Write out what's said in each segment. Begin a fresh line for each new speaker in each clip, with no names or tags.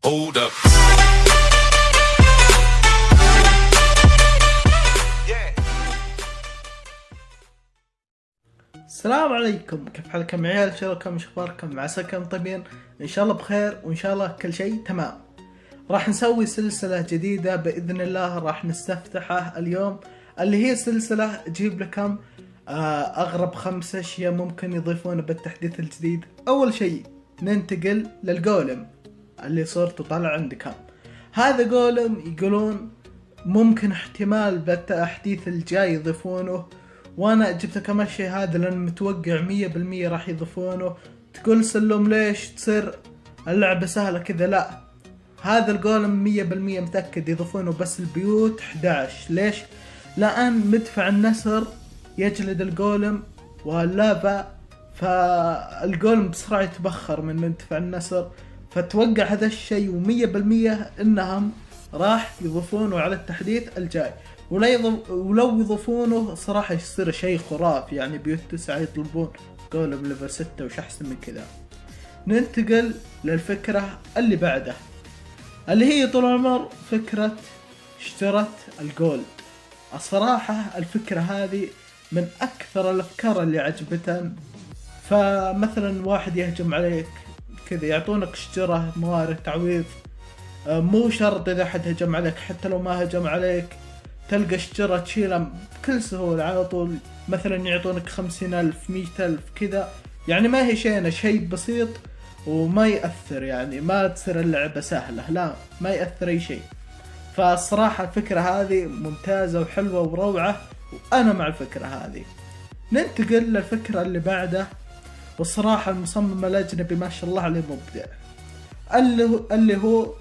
Hold up.
السلام عليكم، كيف حالكم عيال؟ شلونكم؟ اخباركم؟ عساكم طيبين؟ ان شاء الله بخير وان شاء الله كل شيء تمام. راح نسوي سلسلة جديدة بإذن الله، راح نستفتحها اليوم، اللي هي سلسلة تجيب لكم أغرب 5 أشياء ممكن يضيفونه بالتحديث الجديد. أول شيء ننتقل للجولم اللي صرت طالع عندكم. هذا جولم يقولون ممكن احتمال بالتحديث الجاي يضيفونه، وانا جبت لكم الشيء هذا لان متوقع 100% راح يضيفونه. تقول سلم ليش تصير اللعبة سهلة كذا؟ لا، هذا الجولم 100% متأكد يضيفونه، بس البيوت 11. ليش؟ لأن مدفع النسر يجلد الجولم واللافا، فالجولم بسرعة يتبخر من مدفع النسر، فتوقع هذا الشيء و100% انهم راح يضيفونه على التحديث الجاي. ولو يضيفونه صراحة يصير شيء خرافي، يعني بيوت 9 يطلبون جولم ليفل 6 وش احسن من كذا. ننتقل للفكرة اللي بعده، اللي هي طول العمر فكرة اشترت الجولد. الصراحة الفكرة هذه من أكثر الأفكار اللي عجبتن. فمثلا واحد يهجم عليك كذا يعطونك اشترى موارد تعويض، مو شرط إذا حد هجم عليك، حتى لو ما هجم عليك تلقى اشترى تشيله بكل سهولة على طول. مثلا يعطونك 50,000 100,000 كذا، يعني ما هي شيء بسيط وما يأثر، يعني ما تصير اللعبة سهلة، لا ما يأثر أي شيء. فالصراحة الفكرة هذه ممتازة وحلوة وروعة، وأنا مع الفكرة هذه. ننتقل للفكرة اللي بعده، والصراحة المصمم الأجنبي ما شاء الله عليه مبدع، اللي هو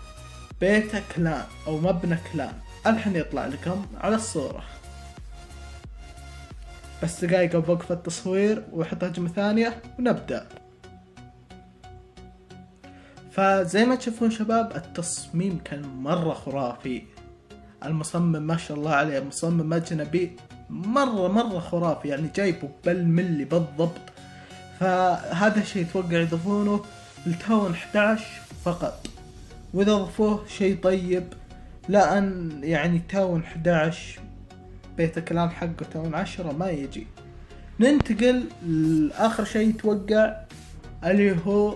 بيت كلان أو مبنى كلان. الحين يطلع لكم على الصورة، بس دقايق بوقف التصوير وحط هجمة ثانية ونبدأ. فزي ما تشوفون شباب، التصميم كان مرة خرافي. المصمم ما شاء الله عليه مصمم أجنبي مرة خرافي، يعني جايبه بالملي بالضبط. فهذا الشيء يتوقع يضيفونه لتاون 11 فقط، وإذا ضفوه شيء طيب، لأن يعني تاون 11 بيت كلام حقه تاون 10 ما يجي. ننتقل لآخر شيء يتوقع، اللي هو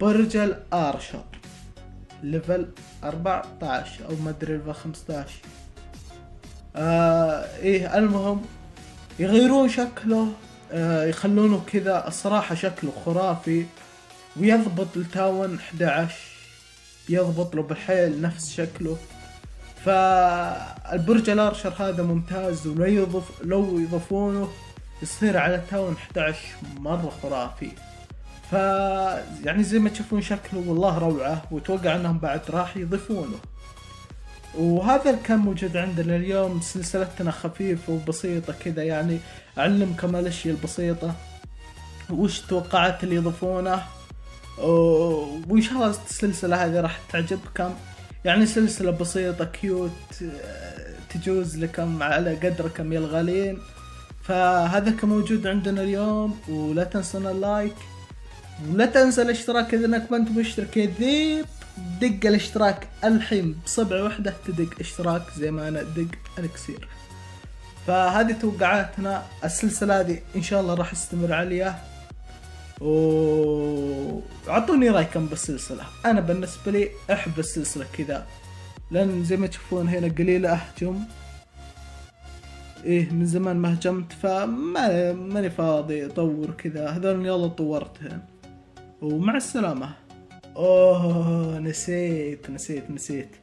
برج الآرشر ليفل 14 أو ما أدري ليفل 15. المهم يغيرون شكله، يخلونه كذا. الصراحة شكله خرافي ويضبط لتاون 11، يضبط له بالحيل نفس شكله. فالبرج الارشر هذا ممتاز، لو يضيفونه يصير على تاون 11 مرة خرافي. يعني زي ما تشوفون شكله والله روعة، وتوقع انهم بعد راح يضيفونه. وهذا اللي كان موجود عندنا اليوم. سلسلتنا خفيفة وبسيطة كذا، يعني اعلمكم الاشياء البسيطة وش توقعات اللي يضيفونه، وإن شاء الله السلسلة هذه راح تعجبكم. يعني سلسلة بسيطة كيوت تجوز لكم على قدركم يا الغالين. فهذا كان موجود عندنا اليوم، ولا تنسون اللايك، ولا تنسى الاشتراك إذا انك ما انت مشترك. يذيب دق الاشتراك الحين بصبع واحدة، تدق اشتراك زي ما انا ادق الكسير. فهذه توقعاتنا. السلسلة هذه ان شاء الله راح استمر عليها، وعطوني رايكم بالسلسلة. انا بالنسبة لي احب السلسلة كذا، لان زي ما تشوفون هنا قليلة اهجم، من زمان ما هجمت، ماني فاضي اطور كذا. هذول يلا طورتهن ومع السلامة. نسيت.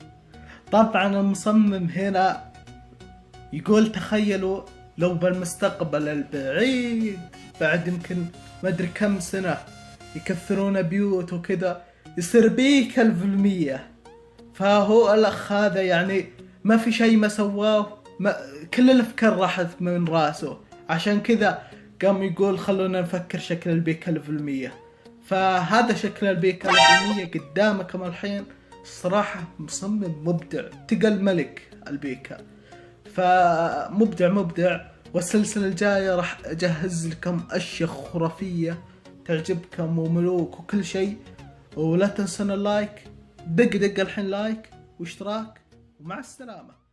طبعا المصمم هنا يقول تخيلوا لو بالمستقبل البعيد، بعد يمكن ما ادري كم سنة، يكثرون بيوت وكذا، يصير بيك 1,000%. فهو الاخ هذا يعني ما في شيء ما سواه، كل الافكار راحت من راسه، عشان كذا قام يقول خلونا نفكر شكل البيك 1,000%. فهذا شكل البيك 1,000% قدامكم الحين. الصراحة مصمم مبدع، تقل ملك البيكا. فمبدع. والسلسلة الجاية راح اجهز لكم اشياء خرافية تعجبكم وملوك وكل شيء. ولا تنسون اللايك دق الحين لايك واشتراك، ومع السلامة.